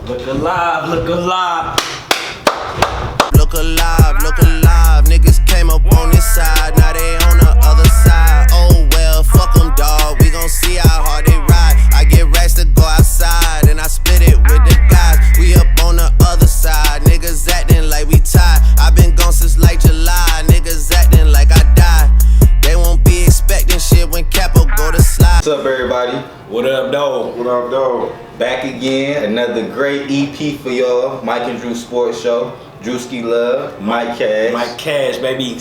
Look alive, look alive. Look alive, niggas came up on this side, now they on the other side. Oh well, fuck them dawg, we gon' see how hard they ride. I get racks to go outside, and I split it with the guys. We up on the other side, niggas acting like we tied. I been gone since like July, niggas acting like I died. They won't be expecting shit when Capo go to slide. What's up, everybody? What up, though? What up, though? Back again, another great EP for y'all. Mike and Drew Sports Show. Drewski Love, Mike Cash. Mike Cash, baby.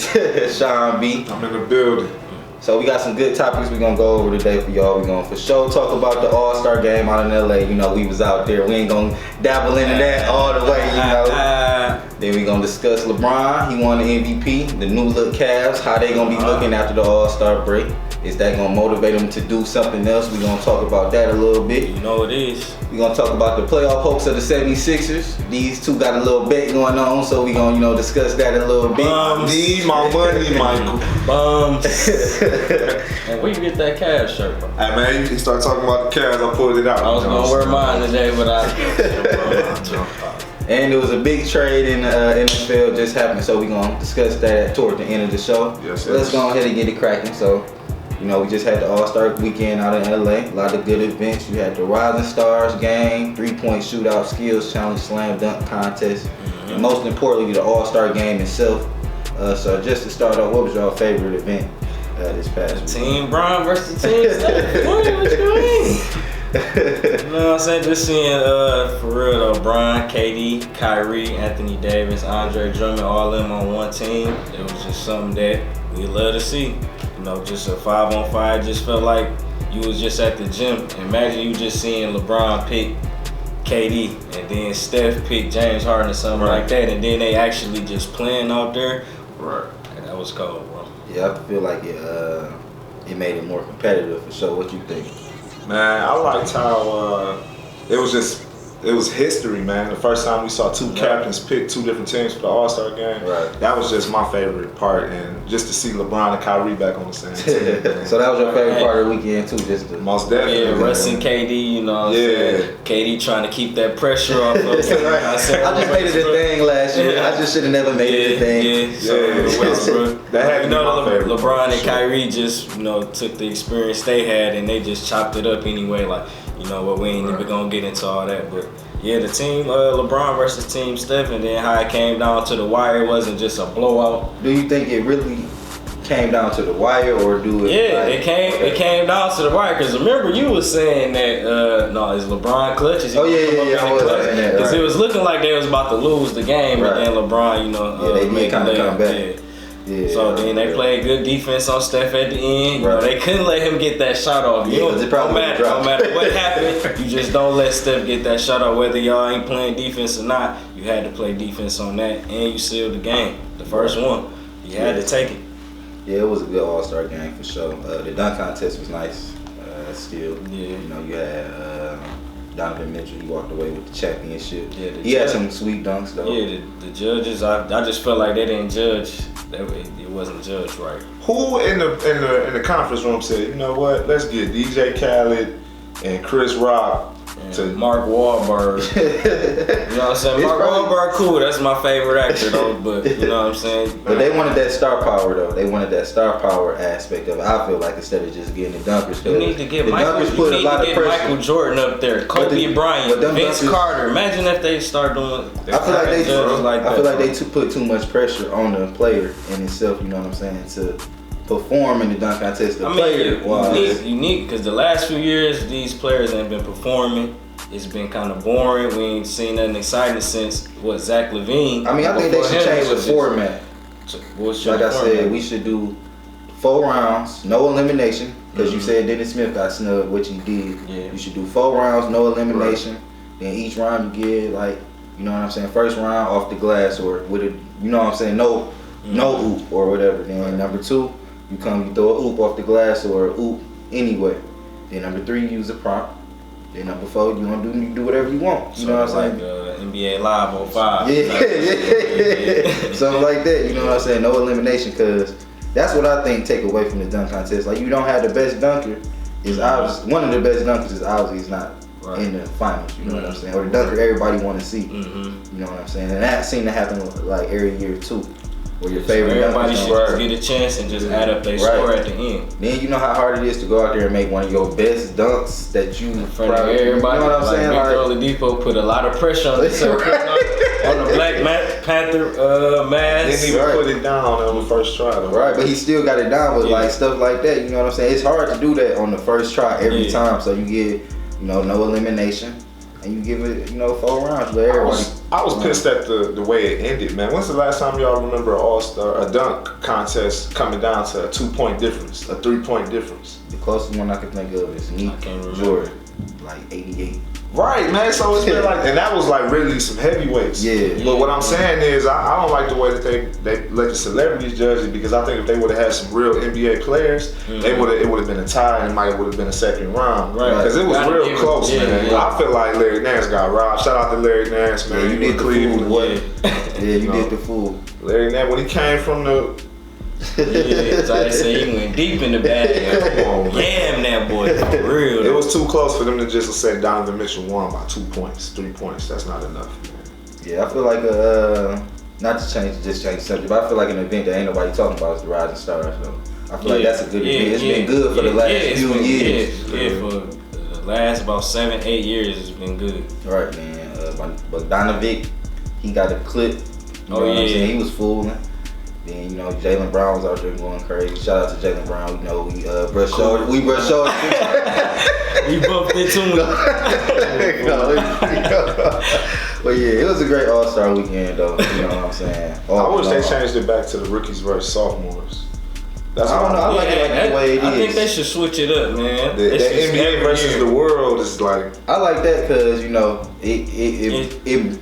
Shawn B. I'm in the building. So we got some good topics we're gonna go over today for y'all. We're gonna for sure talk about the All-Star game out in LA. You know, we was out there. We ain't gonna dabble into that all the way, you know. Then we gonna discuss LeBron. He won the MVP. The new look Cavs, how they gonna be looking after the All-Star break. Is that gonna motivate them to do something else? We're gonna talk about that a little bit. You know it is. We're gonna talk about the playoff hopes of the 76ers. These two got a little bet going on, so we're gonna, discuss that a little bit. Need my money, Michael. Bums. And where you get that Cash shirt from? Hey man, you start talking about the Cavs, I pulled it out. I was gonna wear mine today, but And there was a big trade in the NFL just happened, so we're gonna discuss that toward the end of the show. Yes, so let's go ahead and get it cracking. So, we just had the All-Star weekend out in LA. A lot of good events. You had the Rising Stars game, 3-point shootout, skills challenge, slam dunk contest, and most importantly, the All-Star game itself. So just to start off, what was your favorite event this past week? Team Bron versus Team Steph. What you mean? You know what I'm saying? Just seeing, for real though, Bron, KD, Kyrie, Anthony Davis, Andre Drummond, all of them on one team. It was just something that we love to see. Just a 5-on-5. Just felt like you was just at the gym. Imagine you just seeing LeBron pick KD and then Steph pick James Harden or something like that, and then they actually just playing out there. Right. That was cold, bro. Yeah, I feel like it made it more competitive for sure. What you think? Man, I liked how it was history, man. The first time we saw two captains pick two different teams for the All-Star game. Right. That was just my favorite part, and just to see LeBron and Kyrie back on the same team. So that was your favorite part of the weekend too, just the Most definitely. Yeah, Russ and KD, you know what I'm saying? KD trying to keep that pressure off of him. I just made it a thing last year. I just should have never made it a thing. That had to be my favorite. LeBron and Kyrie just, took the experience they had and they just chopped it up anyway. Like, we ain't even gonna get into all that, but yeah, the team LeBron versus Team Steph, and then how it came down to the wire, it wasn't just a blowout. Do you think it really came down to the wire, or do it? Yeah, it came down to the wire. Because remember, you was saying that no, is LeBron clutch? Is he I was saying that. Because it was looking like they was about to lose the game, and then LeBron, they did kind of come back. Yeah, so then they played good defense on Steph at the end. They couldn't let him get that shot off. No matter what happened, you just don't let Steph get that shot off. Whether y'all ain't playing defense or not, you had to play defense on that, and you sealed the game. The first one, you had to take it. Yeah, it was a good All-Star game for sure. The dunk contest was nice. Still, you had Donovan Mitchell. He walked away with the championship. Yeah, he had some sweet dunks though. Yeah, the judges. I just felt like they didn't judge. It wasn't judged right. Who in the conference room said, you know what? Let's get DJ Khaled and Chris Rock to Mark Wahlberg. You know what I'm saying? Mark Wahlberg, cool. That's my favorite actor though. But you know what I'm saying? But they wanted that star power though. They wanted that star power aspect of it. I feel like instead of just getting the dunkers, you need to get Michael Jordan up there, Kobe Bryant, Vince Carter. Imagine if they start doing. I feel like they put too much pressure on the player in itself. You know what I'm saying? To perform in the dunk contest. Unique because the last few years these players ain't been performing. It's been kind of boring. We ain't seen nothing exciting since Zach LaVine. I think they should change the format. Like I said, we should do 4 rounds, no elimination. Because you said Dennis Smith got snubbed, which he did. Yeah. You should do 4 rounds, no elimination. Right. Then each round you get first round off the glass or with a, no oop or whatever. Then number 2. You throw a oop off the glass or a oop anyway. Then number 3, you use a prop. Then number 4, you do whatever you want. You know what I'm saying? NBA Live 05. Yeah. Something like that. You know what I'm saying? No elimination, because that's what I think take away from the dunk contest. Like, you don't have the best dunker. Is obvious. One of the best dunkers is obviously he's not in the finals. You know what I'm saying? Or the dunker everybody want to see. You know what I'm saying? And that seemed to happen like every year too. Where your favorite everybody should just get a chance and just add up their score at the end. Then you know how hard it is to go out there and make one of your best dunks that you in front of everybody. You know what I'm saying? Victor Oladipo put a lot of pressure on himself on the Black Panther mask. Didn't even put it down on the first try though. Right, but he still got it down with like stuff like that. You know what I'm saying? It's hard to do that on the first try every time. So you get, no elimination. And you give it, 4 rounds. Let everybody. I was pissed at the way it ended, man. When's the last time y'all remember a dunk contest coming down to a 2-point difference, a 3-point difference? The closest one I can think of is Jordan, like 88. Right, man. So it's been like, and that was like really some heavyweights. Yeah. But what I'm saying is, I don't like the way that they let the celebrities judge it, because I think if they would have had some real NBA players, it would have been a tie and it might would have been a second round. Right. Because it was real close, man. Yeah. I feel like Larry Nance got robbed. Shout out to Larry Nance, man. Yeah, you did the Cleveland. fool, you did the fool. Larry Nance, when he came from the. So I say he went deep in the bag. Damn, that boy, for real. It was too close for them to just say Donovan Mitchell won by 2 points, 3 points. That's not enough, man. Yeah, I feel like not to change the subject, but I feel like an event that ain't nobody talking about is the Rising Stars. So I feel like that's a good event. It's been good for the last few years. Yeah, for the last about 7-8 years, it's been good. Right, man. But Donovan, he got a clip. You know what I'm saying? He was fooling. Then Jaylen Brown was out there going crazy. Shout out to Jaylen Brown. We brushed shoulders. We brushed shoulders. We bumped into him. But yeah, it was a great All-Star weekend though. You know what I'm saying? I wish they changed it back to the rookies versus sophomores. That's I don't know. I like it the way it is. I think they should switch it up, man. The NBA versus the world is like. I like that because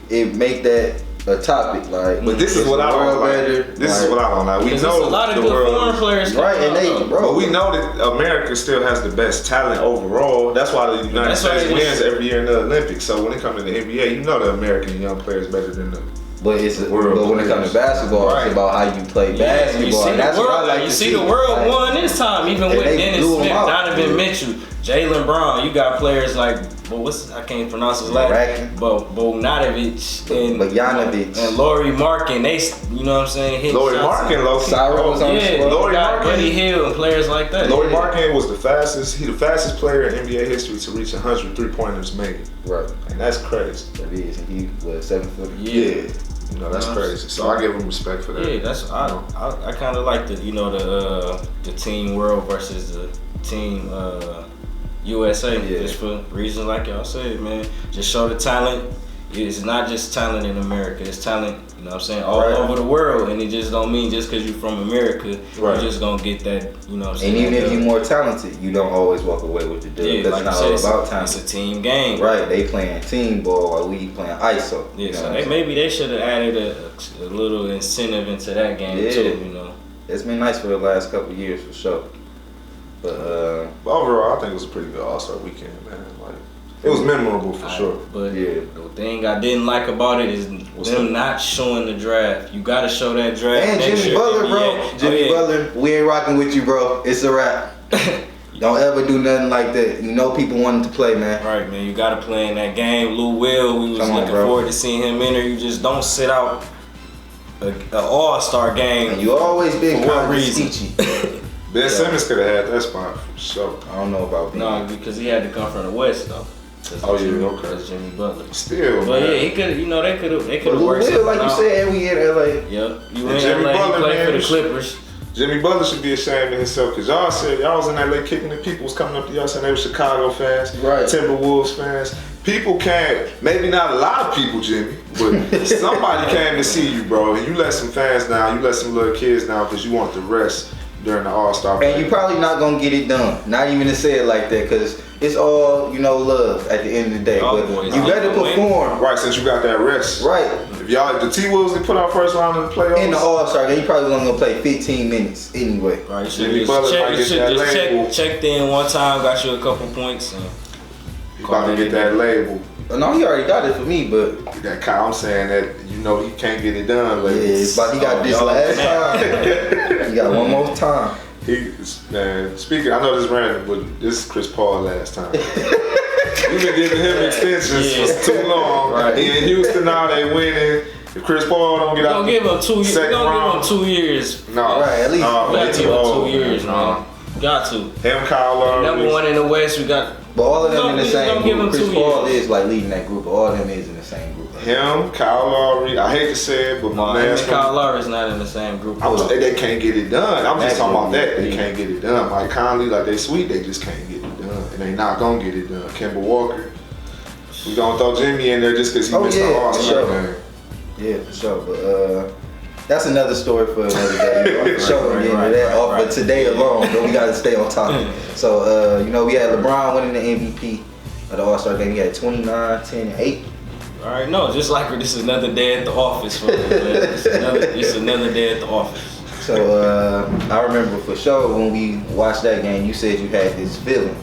it make that a topic, like. But this is what I don't like. This is what I don't like. We know a lot of good foreign players, right? And but we know that America still has the best talent overall. That's why the United States wins every year in the Olympics. So when it comes to the NBA, the American young players better than the. But when it comes to basketball, it's about how you play basketball. You see the world won this time, even with Dennis Smith, Donovan Mitchell, Jaylen Brown. You got players like, I can't pronounce his last name, but Bogdanovic and Bogdanovic and Lauri Markkanen. They, you know what I'm saying? Lauri Markkanen, Cyrus was on the squad. Lauri Markkanen, Buddy Hield, and players like that. Lauri Markkanen was the fastest player in NBA history to reach 100 3-pointers made. Right, and that's crazy. That is, and he was 7 foot. Yeah. That's crazy. So I give him respect for that. Yeah, that's I kind of like the team world versus the team USA. Just for reasons like y'all said, man. Just show the talent. It's not just talent in America. It's talent, all over the world. And it just don't mean just because you're from America, you're just gonna get that, And even if you're more talented, you don't always walk away with the dub. Yeah, that's like not all about talent. It's a team game. Right, they playing team ball while we playing ISO. Yeah, so maybe they should have added a little incentive into that game too, It's been nice for the last couple of years for sure. But overall, I think it was a pretty good All-Star weekend, man. It was memorable for sure. But the thing I didn't like about it is them not showing the draft. You got to show that draft. And Jimmy Butler, bro. Jimmy Butler, we ain't rocking with you, bro. It's a wrap. Don't ever do nothing like that. People wanted to play, man. Right, man. You got to play in that game. Lou Will, we was looking forward to seeing him in there. You just don't sit out an All-Star game. And you always been kind of reason. Ben Simmons could have had that spot for sure. I don't know about Ben. No, because he had to come from the West, though. Okay. That's Jimmy Butler. Still, but man. he could. They could have Lou worked Will, like you said, we in LA. Yep. You in Jimmy LA. Butler, he played for the Clippers. Jimmy Butler should be ashamed of himself because y'all said y'all was in LA kicking the people was coming up to y'all saying they were Chicago fans, Timberwolves fans. People came, maybe not a lot of people, Jimmy, but somebody came to see you, bro. And you let some fans down, you let some little kids down because you want the rest during the All-Star break. And you probably not gonna get it done. Not even to say it like that, because it's all love at the end of the day. But you better perform. Right, since you got that rest. Right. If the T-Wolves they put out first round in the playoffs. In the All-Star game, you probably only gonna play 15 minutes anyway. Right. You should checked in one time, got you a couple points. And you about to get that label. No, he already got it for me, but I'm saying that he can't get it done. But he got this last time. He got one more time. Speaking, I know this is random, but this is Chris Paul last time. We've been giving him extensions for too long. Right. He in Houston now, they winning. If Chris Paul don't get out, don't give him 2 years. We're gonna give him 2 years. No, right, at least. We gotta give him 2 years, man. man. Got to. Him, Kyle Lowry. Number one in the West, we got. But all of them in the we same gonna give group. him Chris 2 Paul years. is like leading that group. But all of them is in the same group. Him, Kyle Lowry. I hate to say it, but my man, Kyle Lowry's not in the same group. They can't get it done. I'm just talking about that. They Yeah. can't get it done. Mike Conley, like they sweet, they just can't get it done, and they not gonna get it done. Kemba Walker. We gonna throw Jimmy in there just because he missed the All-Star game. Yeah, for sure. But that's another story for another day. For sure, we're getting to that off. But today alone, though, we got to stay on topic. So, we had LeBron winning the MVP of the All-Star game. He had 29, 10, and 8. All right, no, just like this is another day at the office for me, man. It's another day at the office. So, I remember for sure when we watched that game, you said you had this feeling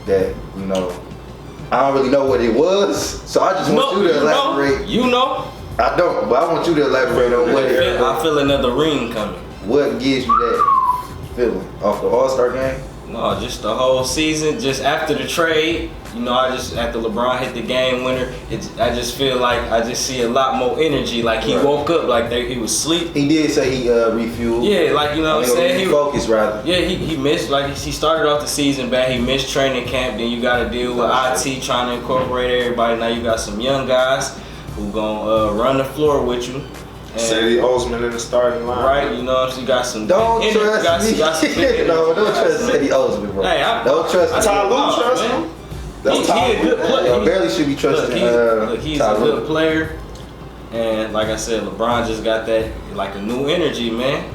that, I don't really know what it was. So I just want you to elaborate. I don't, but I want you to elaborate on what it is. I feel another ring coming. What gives you that feeling? Off the All-Star game? No, just the whole season. Just after the trade, after LeBron hit the game winner, I just feel like I just see a lot more energy. Like he woke up, like he was asleep. He did say he refueled. Yeah, like what I'm saying. He focused rather. Yeah, he missed. Like he started off the season bad. He missed training camp. Then you got to deal with IT trying to incorporate everybody. Now you got some young guys who gonna run the floor with you. Sadie Osman in the starting line. Right, you got some. Don't trust me. No, don't trust Sadie Osman, bro. Hey, don't trust him. Ty Lue trust him. He's a good player. I barely should be trusting. He's a good player, and like I said, LeBron just got that like a new energy, man.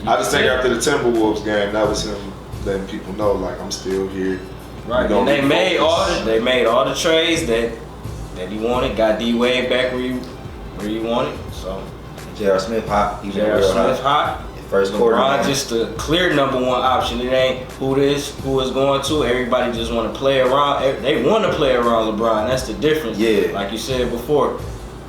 I just think after the Timberwolves game, that was him letting people know, like, I'm still here. Right, and they made all the trades that he wanted. Got D Wade back where you wanted. So J.R. Smith hot. J.R. Smith hot. First quarter. LeBron just the clear number one option. It ain't who is going to. Everybody just want to play around. They want to play around LeBron. That's the difference. Yeah. Like you said before,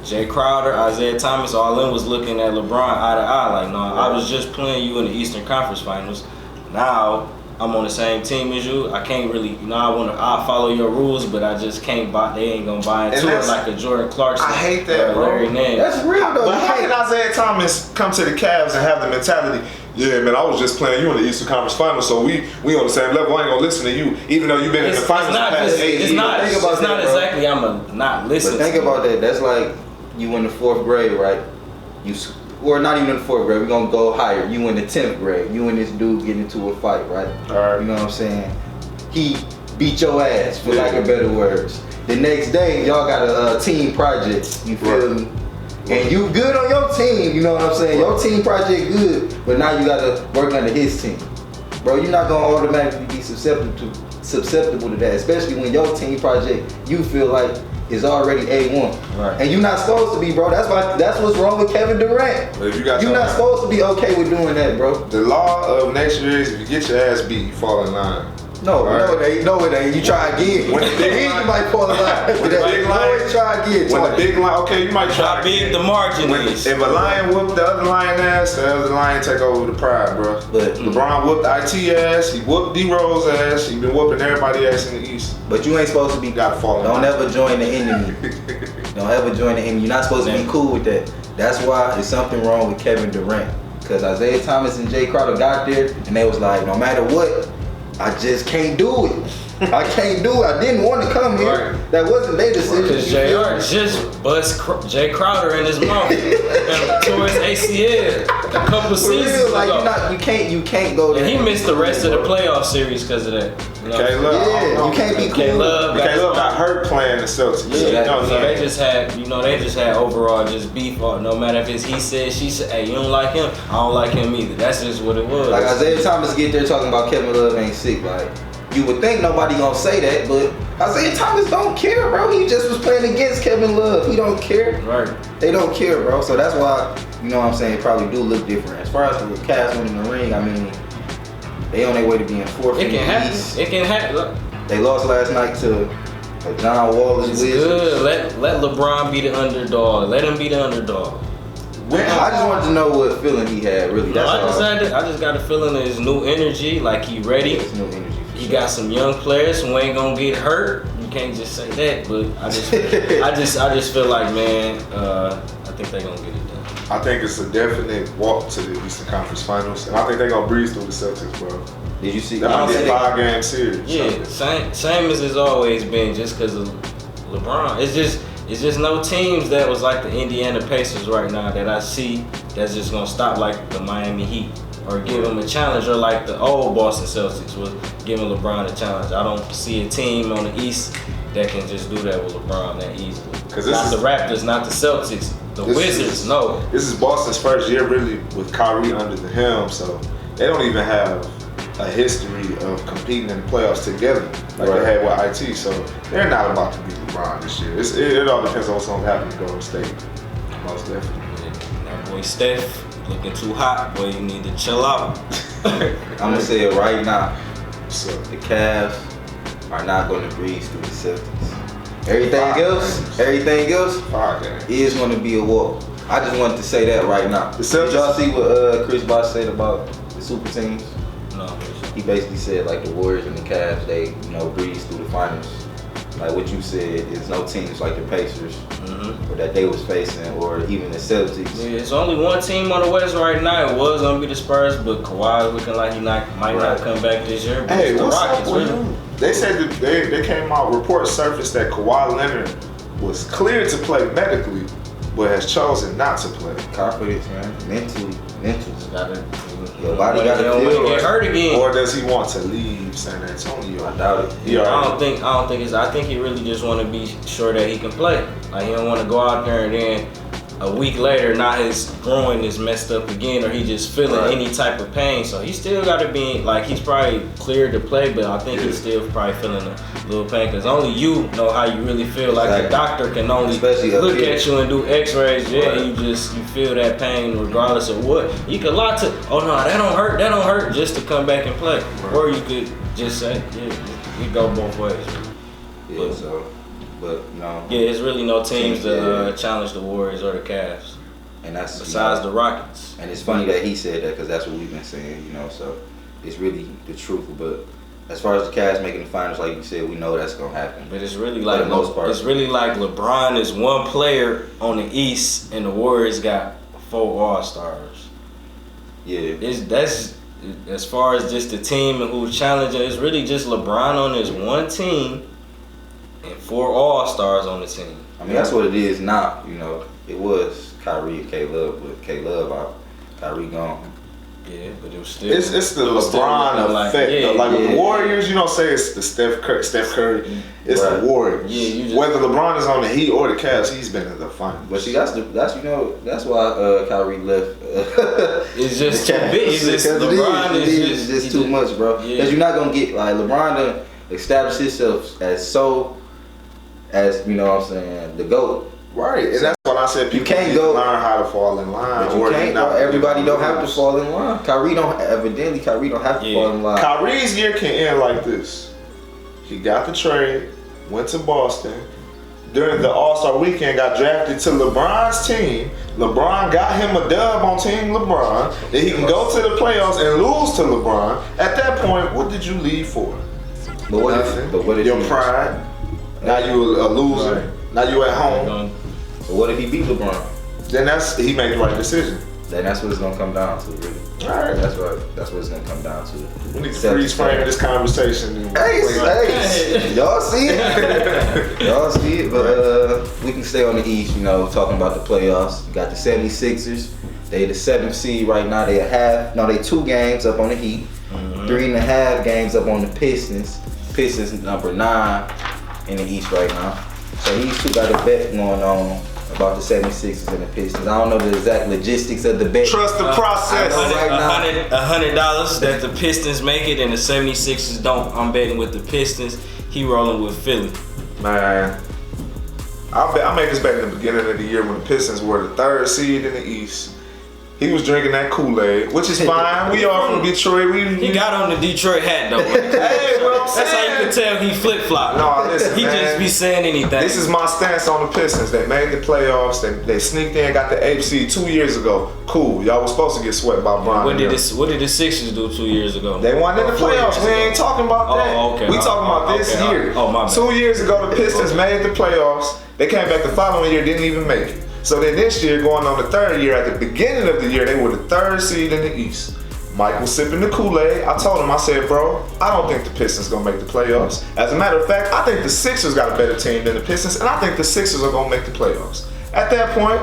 Jay Crowder, Isaiah Thomas, all them was looking at LeBron eye to eye. Like, no, I was just playing you in the Eastern Conference Finals. Now I'm on the same team as you. I can't really, I follow your rules, but I just can't buy. They ain't gonna buy into it like a Jordan Clarkson. I hate that, bro. Larry Nance. That's real though. But how can Isaiah Thomas come to the Cavs and have the mentality? Yeah, man, I was just playing you in the Eastern Conference Finals, so we on the same level. I ain't gonna listen to you, even though you've been in the finals the past 8 years. It's not exactly. I'm not listening. But think about that. That's like you in the 4th grade, right? Or not even in the 4th grade. We're gonna go higher. You in the 10th grade. You and this dude get into a fight, right? All right. You know what I'm saying? He beat your ass, for lack of better words. The next day, y'all got a team project. You feel me? And you good on your team, you know what I'm saying? Your team project good, but now you gotta work under his team. Bro, you're not gonna automatically be susceptible to that, especially when your team project you feel like is already A1. Right. And you're not supposed to be, bro. That's what's wrong with Kevin Durant. But if you're not supposed to be okay with doing that, bro. The law of nature is if you get your ass beat, you fall in line. No, it ain't. You try again. When the big you might fall in line. When the big lion, try again. When the big lion, okay, you might try. How big the margin is. If a lion whooped the other lion ass, the other lion take over the pride, bro. But LeBron whooped IT ass, he whooped D-Rose ass, he been whooping everybody ass in the East. But you ain't supposed to be. Gotta fall in Don't line. ever join the enemy. Don't ever join the enemy. You're not supposed to be cool with that. That's why there's something wrong with Kevin Durant. Because Isaiah Thomas and Jay Crowder got there, and they was like, no matter what, I just can't do it. I can't do it. I didn't want to come here. Right. That wasn't their decision. Because JR just bust Jay Crowder in his mouth towards ACL a couple seasons like ago. You can't go there. And he missed the rest of the playoff series because of that. You can't be cool. K-Love got hurt playing the Celtics. So they just had overall just beef. No matter if it's he said, she said, hey, you don't like him, I don't like him either. That's just what it was. Like Isaiah Thomas get there talking about Kevin Love ain't sick. Like, you would think nobody gonna say that, but Isaiah Thomas don't care, bro. He just was playing against Kevin Love. He don't care. Right. They don't care, bro. So that's why, you know what I'm saying, it probably do look different. As far as the Cavs winning the ring, I mean, they on their way to being 4th in the East. It can happen. Look. They lost last night to John Wall's Wizards. Good. Let LeBron be the underdog. Let him be the underdog. I just wanted to know what feeling he had, really. That's I just got a feeling of his new energy, like he ready. It's new energy. He got some young players who ain't gonna get hurt. You can't just say that, but I just feel like, man, I think they're gonna get it done. I think it's a definite walk to the Eastern Conference Finals, and I think they're gonna breeze through the Celtics, bro. Did you see that? Might be a 5-game series. Yeah, same as it's always been, just because of LeBron. It's just no teams that was like the Indiana Pacers right now that I see that's just gonna stop like the Miami Heat or give them a challenge, or like the old Boston Celtics was giving LeBron a challenge. I don't see a team on the East that can just do that with LeBron that easily. Not the Raptors, not the Celtics, the Wizards. No. This is Boston's first year really with Kyrie under the helm, so they don't even have a history of competing in the playoffs together like they had with IT. So they're not about to beat LeBron this year. It all depends on what's going to happen in Golden State. Most definitely. That boy Steph looking too hot. Boy, you need to chill out. I'm gonna say it right now. So the Cavs are not going to breeze through the Celtics. Everything else is going to be a walk. I just wanted to say that right now. Did y'all see what Chris Bosh said about the super teams? No. He basically said like the Warriors and the Cavs, they breeze through the finals. Like what you said, there's no teams like the Pacers or that they was facing, or even the Celtics. Yeah, it's only one team on the West right now. It was gonna be the Spurs, but Kawhi looking like he might not come back this year. But hey, the what's Rockets, up with you? They said that they came out, reports surfaced that Kawhi Leonard was cleared to play medically, but has chosen not to play. Confidence, man. Mentally. Your body got to feel get hurt again. Or does he want to leave San Antonio? I doubt it. I think he really just want to be sure that he can play. Like, he don't want to go out there and then a week later, now his groin is messed up again, or he just feeling any type of pain. So he still got to be, like, he's probably cleared to play, but I think he's still probably feeling a little pain, because only you know how you really feel. Like, the doctor can only look at you and do x-rays, and you feel that pain regardless of what. You could lie to, oh no, that don't hurt, just to come back and play. Or you could just say, you go both ways. But no. Yeah, it's really no teams to challenge the Warriors or the Cavs. And that's besides the Rockets. And it's funny that he said that, because that's what we've been saying, so it's really the truth. But as far as the Cavs making the finals, like you said, we know that's gonna happen. But it's really like LeBron is one player on the East, and the Warriors got 4 All-Stars. Yeah. That's as far as just the team and who's challenging. It's really just LeBron on this one team and 4 All-Stars on the team. I mean, that's what it is now. It was Kyrie and K-Love, but K-Love out, Kyrie gone. Yeah, but it was still. It's the LeBron effect. With the Warriors, you don't say it's the Steph Curry. It's the Warriors. Yeah, whether LeBron is on the Heat or the Cavs, he's been in the finals. But see, that's why Kyrie left. It's just too big. LeBron is just too much, bro. Because you're not gonna get like LeBron to establish himself as you know what I'm saying, the GOAT. Right, and that's what I said. People can't learn how to fall in line. But you can't. Everybody don't have to fall in line. Kyrie don't have to fall in line. Kyrie's year can end like this. He got the trade, went to Boston. During the All-Star weekend, got drafted to LeBron's team. LeBron got him a dub on Team LeBron. Then he can go to the playoffs and lose to LeBron. At that point, what did you leave for? But what if your pride? Now you a loser. Right. Now you at home. But what if he beat LeBron? Then he made the right decision. Then that's what it's gonna come down to, really. All right. That's what it's gonna come down to. We need to freeze frame this conversation. Hey, y'all see it? But we can stay on the East, talking about the playoffs. You got the 76ers. They the 7th seed right now. They 2 games up on the Heat. 3.5 games up on the Pistons. Pistons number 9 in the East right now. So these two got a bet going on about the 76ers and the Pistons. I don't know the exact logistics of the bet. Trust the process. $100 that the Pistons make it and the 76ers don't. I'm betting with the Pistons. He rolling with Philly. Man, I made this bet in the beginning of the year when the Pistons were the 3rd seed in the East. He was drinking that Kool-Aid, which is fine. We all from Detroit. He got on the Detroit hat though. Hey, what I'm saying? That's how you can tell he flip-flop. No, listen, he man. just be saying anything. This is my stance on the Pistons. They made the playoffs. They sneaked in, got the 8th seed 2 years ago. Cool. Y'all was supposed to get swept by Bron. What did the Sixers do 2 years ago? They won in the playoffs. We ain't talking about that. Oh, okay. We talking about this year. Oh, my bad. 2 years ago, the Pistons made the playoffs. They came back the following year, didn't even make it. So then this year, going on the 3rd year, at the beginning of the year, they were the 3rd seed in the East. Mike was sipping the Kool-Aid. I told him, I said, bro, I don't think the Pistons gonna make the playoffs. As a matter of fact, I think the Sixers got a better team than the Pistons, and I think the Sixers are gonna make the playoffs. At that point,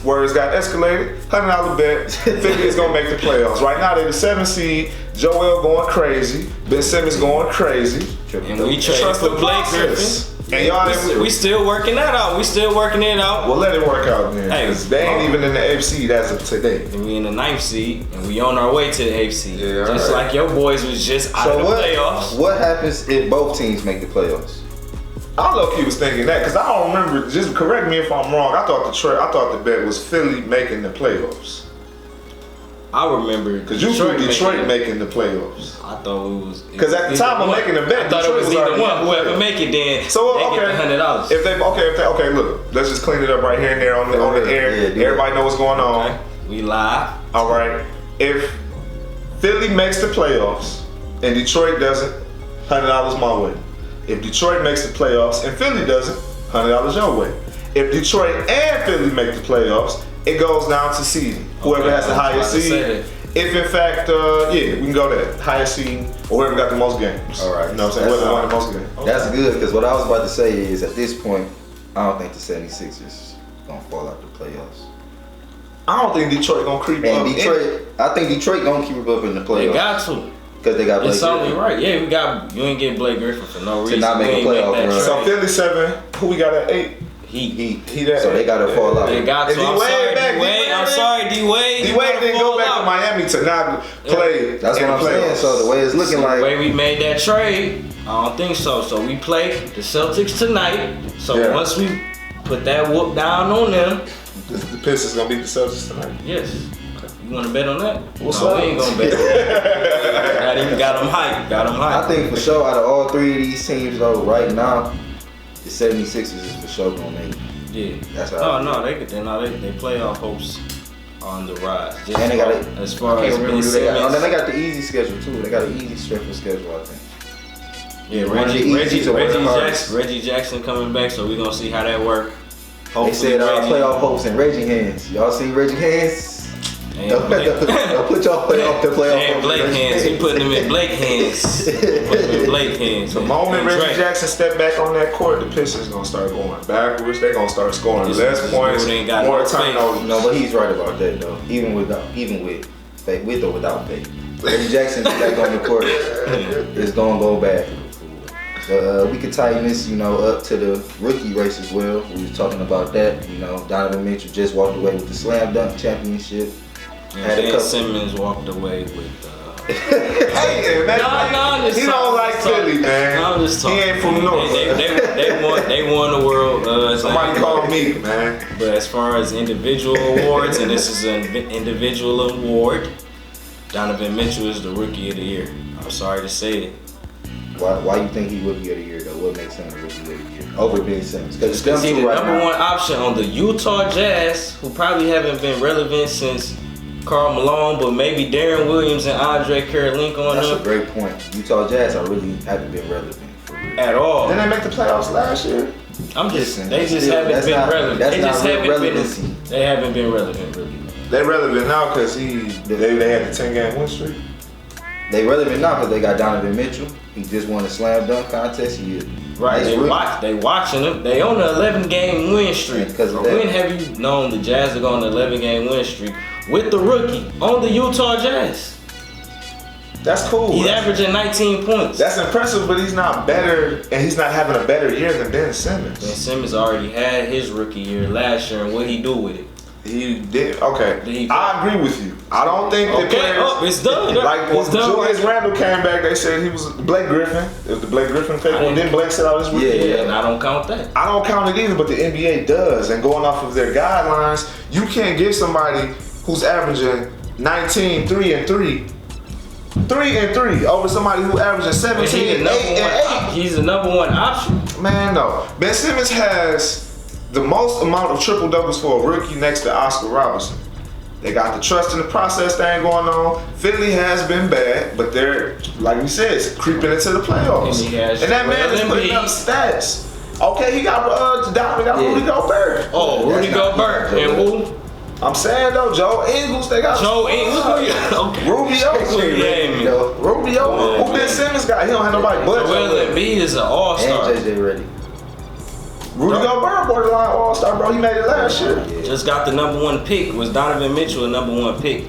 words got escalated. $100 bet. Philly is gonna make the playoffs. Right now, they're the 7th seed. Joel going crazy. Ben Simmons going crazy. And we traded for Blake Griffin. And y'all we still working that out. We still working it out. Well, let it work out then. Hey, they ain't even in the 8th seed as of today. And we in the 9th seed, and we on our way to the 8th seed. Yeah, just right. like your boys was just out of the playoffs. What happens if both teams make the playoffs? I low-key was thinking that because I don't remember. Just correct me if I'm wrong. I thought the bet was Philly making the playoffs. I remember Because you put Detroit making the playoffs. I thought it was Because at the time of making the bet, I thought Detroit it was either one. Whoever make it, then so they okay, get the $100. If they okay, look, let's just clean it up right here and there on the air. Yeah, Everybody know what's going on. Okay. We live. All right. If Philly makes the playoffs and Detroit doesn't, $100 my way. If Detroit makes the playoffs and Philly doesn't, $100 your way. If Detroit and Philly make the playoffs, it goes down to seeding. Whoever has the highest seed. If in fact, we can go there. Highest seed or whoever got the most games. All right. You know what I'm saying? Whoever won the most games. That's good, because what I was about to say is, at this point, I don't think the 76ers gonna fall out the playoffs. I don't think Detroit gonna creep up. And Detroit, I think Detroit gonna keep up in the playoffs. They got to. Because they got Blake It's only Griffin. right. Yeah, you ain't get Blake Griffin for no reason. not make a playoff run. So Philly 7, who we got at 8? He that. So they gotta fall out. They got to. I'm sorry, D-Wade. D-Wade didn't go back to Miami to not play. That's what I'm saying. So the way it's looking The like, way we made that trade, I don't think so. So we play the Celtics tonight. So once we put that whoop down on them, The Pistons gonna beat the Celtics tonight. yes. You want to bet on that? What's no, up? we ain't gonna bet on that. Not even got them hyped. I think for sure, out of all 3 of these teams though, right now, the 76ers is for sure gonna make it. Yeah. That's how. They playoff hopes on the rise. Just And they got it. as far I as can't remember Ben who they got. Simmons. Then they got the easy schedule too. They got an easy stressful schedule, I think. Yeah, One of the easiest or one of the hardest. Reggie Jackson coming back, so we're gonna see how that work. They said playoff hopes in Reggie hands. Y'all seen Reggie hands? Don't put y'all playoff And Blake hands. He putting them in Blake hands. The moment Reggie Jackson step back on that court, the Pistons gonna start going backwards. They gonna start scoring less points, more turnovers. No, but he's right about that though. Even with faith, with or without faith, Reggie Jackson back on the court is gonna go back. We could tighten this, up to the rookie race as well. We was talking about that. Donovan Mitchell just walked away with the slam dunk championship. Ben Simmons walked away with. Hey man, he don't like Philly, man. I'm just talking. He ain't from North. They won the world. Somebody call me, man. But as far as individual awards, and this is an individual award, Donovan Mitchell is the rookie of the year. I'm sorry to say it. Why you think he rookie of the year though? What makes him the rookie of the year over Ben Simmons? Because he's the number one option on the Utah Jazz, who probably haven't been relevant since Karl Malone, but maybe Darren Williams and Andre Karolinko on That's them. a great point. Utah Jazz really haven't been relevant for real. At all. Didn't they make the playoffs last year? They just haven't been relevant. They haven't been relevant really. They relevant now because they had the 10-game win streak. They relevant now because they got Donovan Mitchell. He just won the slam dunk contest. Right, they watching him. They on the 11-game win streak. When have you known the Jazz to go on the 11-game win streak with the rookie on the Utah Jazz? That's cool. He's averaging 19 points. That's impressive, but he's not better, and he's not having a better year than Ben Simmons. Ben Simmons already had his rookie year last year, and what he do with it? He did. Okay, I agree with you. I don't think the players. It's done. Like when Julius Randle came back, they said he was Blake Griffin. It was the Blake Griffin fake one. Didn't Blake set out his rookie? Yeah, and I don't count that. I don't count it either, but the NBA does. And going off of their guidelines, you can't give somebody who's averaging 19, 3 and 3. 3 and 3 over somebody who averages 17 and 8 and 8. He's the #1 option. Man, no. Ben Simmons has the most amount of triple doubles for a rookie next to Oscar Robertson. They got the trust in the process thing going on. Philly has been bad, but they're, like we said, creeping into the playoffs. And that man is putting up stats. Okay, he got Rudy Gobert. Oh, Rudy Gobert and who? I'm saying though, Joe Ingles, they got Joe Ingles. Okay. Rubio. Who Ben Simmons got? He don't have nobody but Joel Embiid is an all-star. And JJ Redick. Rudy Gobert borderline all-star, bro. He made it last year. Just got the #1 pick. Was Donovan Mitchell a #1 pick?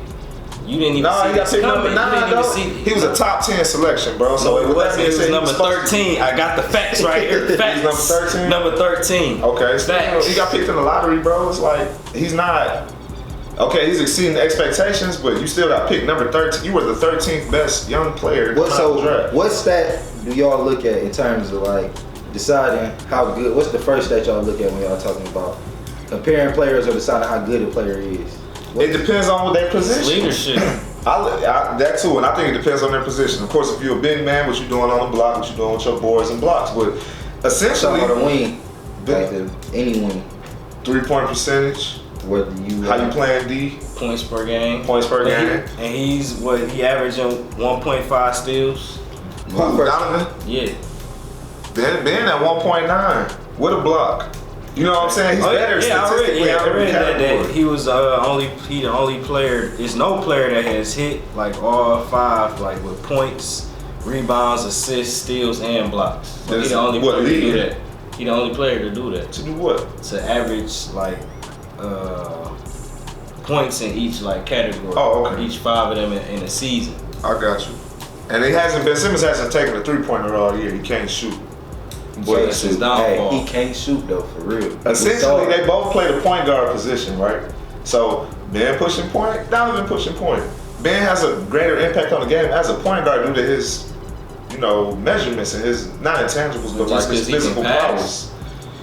You didn't even see he got picked number 9, though. He was a top 10 selection, bro. So it was number 13. I got the facts right here. Facts. He's number 13? Number 13. Okay. Facts. He got picked in the lottery, bro. It's like, he's not... Okay, he's exceeding expectations, but you still got picked number 13. You were the 13th best young player. What stat do y'all look at in terms of like deciding how good? What's the first stat y'all look at when y'all talking about comparing players or deciding how good a player is? It depends on what their position. Leadership. That too, and I think it depends on their position. Of course, if you're a big man, what you doing on the block, what you doing with your boards and blocks, but essentially, on a wing, like any wing, 3-point percentage. Whether you how you playing D? Points per game. And he's he averaging 1.5 steals. Donovan? Yeah. Ben at 1.9 with a block. You know what I'm saying? He's better statistically. I read that he was the only player. There's no player that has hit like all 5 like with points, rebounds, assists, steals, and blocks. So he's the only player to do that. He's the only player to do that. To do what? To average like points in each like category. Oh, okay. Each 5 of them in a season. I got you. And Ben Simmons hasn't taken a 3-pointer all year. He can't shoot. But it's his downfall. He can't shoot though, for real. Essentially, they both play the point guard position, right? So Ben pushing point, Donovan pushing point. Ben has a greater impact on the game as a point guard due to his, measurements and his not intangibles, but like his physical powers.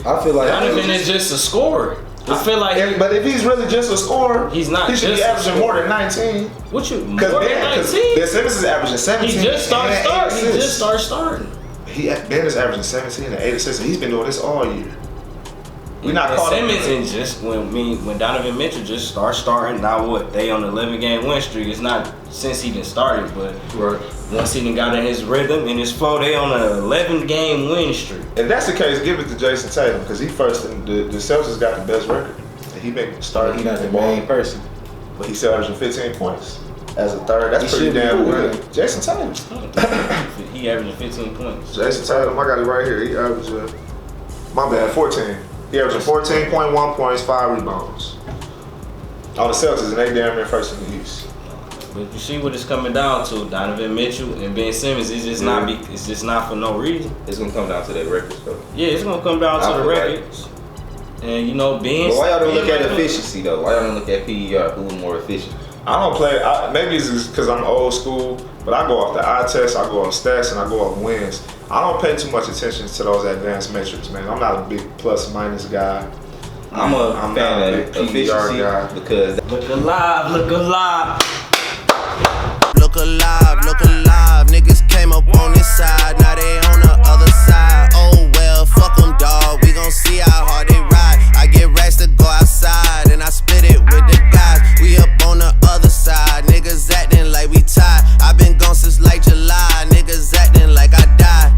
I feel like Donovan is just a scorer. I feel like, but if he's really just a scorer, he's not. He should be averaging more than 19. What you? More than 19? Ben Simmons is averaging 17. He just started starting. Ben is averaging 17 and 8 assists, and he's been doing this all year. We're not caught Simmons and just when Donovan Mitchell just starting. Now what? They on the 11-game win streak. It's not since he done started, but once he done got in his rhythm and his flow, they on an 11-game win streak. If that's the case, give it to Jason Tatum because he first. The Celtics got the best record. He been starting. He's not the main person, but he's still averaging 15 points as a third. That's pretty damn good. Jason Tatum. He averaging 15 points. Jason Tatum, I got it right here. He averaging 14. He averaging 14.1 points, 5 rebounds. On the Celtics, and they damn near first in the East. But you see what it's coming down to, Donovan Mitchell and Ben Simmons. It's just not. It's just not for no reason. It's gonna come down to that records, though. Yeah, it's gonna come down to the records. And Ben. But why y'all don't look at efficiency though? Why y'all don't look at PER? Who's more efficient? I don't play. Maybe it's because I'm old school, but I go off the eye test, I go off stats, and I go off wins. I don't pay too much attention to those advanced metrics, man. I'm not a big plus minus guy. I'm a fan of efficiency guy because look alive. Look alive, niggas came up on this side, now they on the other side. Oh well, fuck them, dawg. We gon' see how hard they ride. I get racks to go outside, and I split it with the guys. We up on the other side, niggas acting like we tied. I been gone since like July, niggas acting like I died.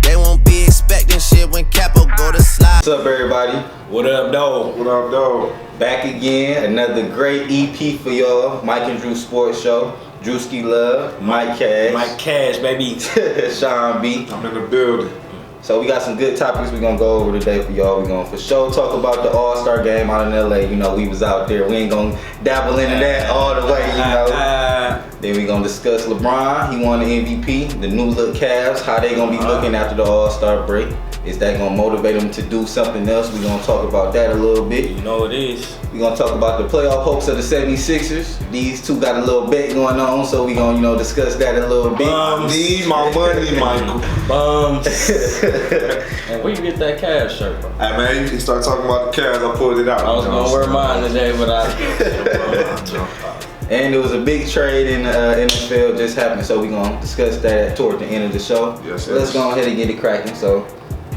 They won't be expecting shit when Capo go to slide. What's up, everybody? What up, though? What up, though? Back again, another great EP for y'all. Mike and Drew Sports Show. Drewski Love, Mike Cash, baby. Shawn B. I'm in the building. So we got some good topics we're gonna go over today for y'all. We're gonna for sure talk about the All-Star game out in LA. We was out there. We ain't gonna dabble into that all the way, Then we gonna discuss LeBron. He won the MVP. The new look Cavs. How they gonna be looking after the All-Star break? Is that gonna motivate them to do something else? We gonna talk about that a little bit. You know it is. We gonna talk about the playoff hopes of the 76ers. These two got a little bet going on, so we gonna discuss that in a little bit. Need my money, Michael. Bums. And where you get that Cavs shirt from? Hey man, you start talking about the Cavs, I pulled it out. I was gonna wear mine today, but And there was a big trade in the NFL just happened, so we're going to discuss that toward the end of the show. Yes, so let's go ahead and get it cracking. So,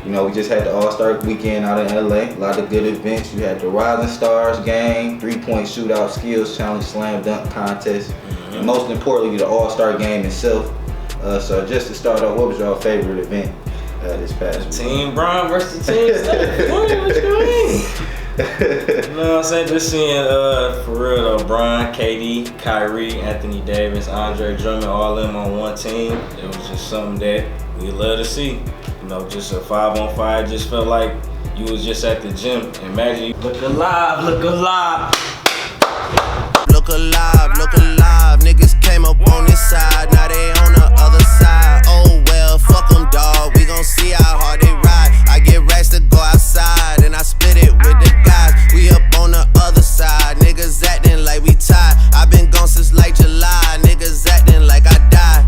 we just had the All-Star weekend out in LA. A lot of good events. You had the Rising Stars game, 3-point shootout, skills challenge, slam dunk contest, and most importantly, the All-Star game itself. So just to start off, what was your favorite event this past week? Team Bron versus Team Steph. What you mean? You know what I'm saying? Just seeing, for real though, Bron, KD, Kyrie, Anthony Davis, Andre Drummond, all them on one team. It was just something that we love to see. Just a 5-on-5. Just felt like you was just at the gym. Imagine you look alive, look alive. Look alive, look alive. Niggas came up on this side, now they on the other side. Oh well, fuck them, dawg. We gon' see how hard they ride. I get racks to go outside, and I split it with the guys. We up on the other side, niggas acting like we tied. I been gone since like July, niggas acting like I died.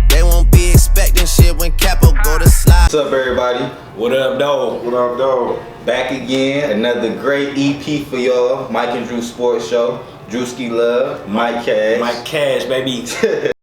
They won't be expecting shit when Capo go to slide. What's up, everybody? What up, dog? What up, dog? Back again, another great EP for y'all. Mike and Drew Sports Show. Drewski Love, Mike Cash. Mike Cash, baby.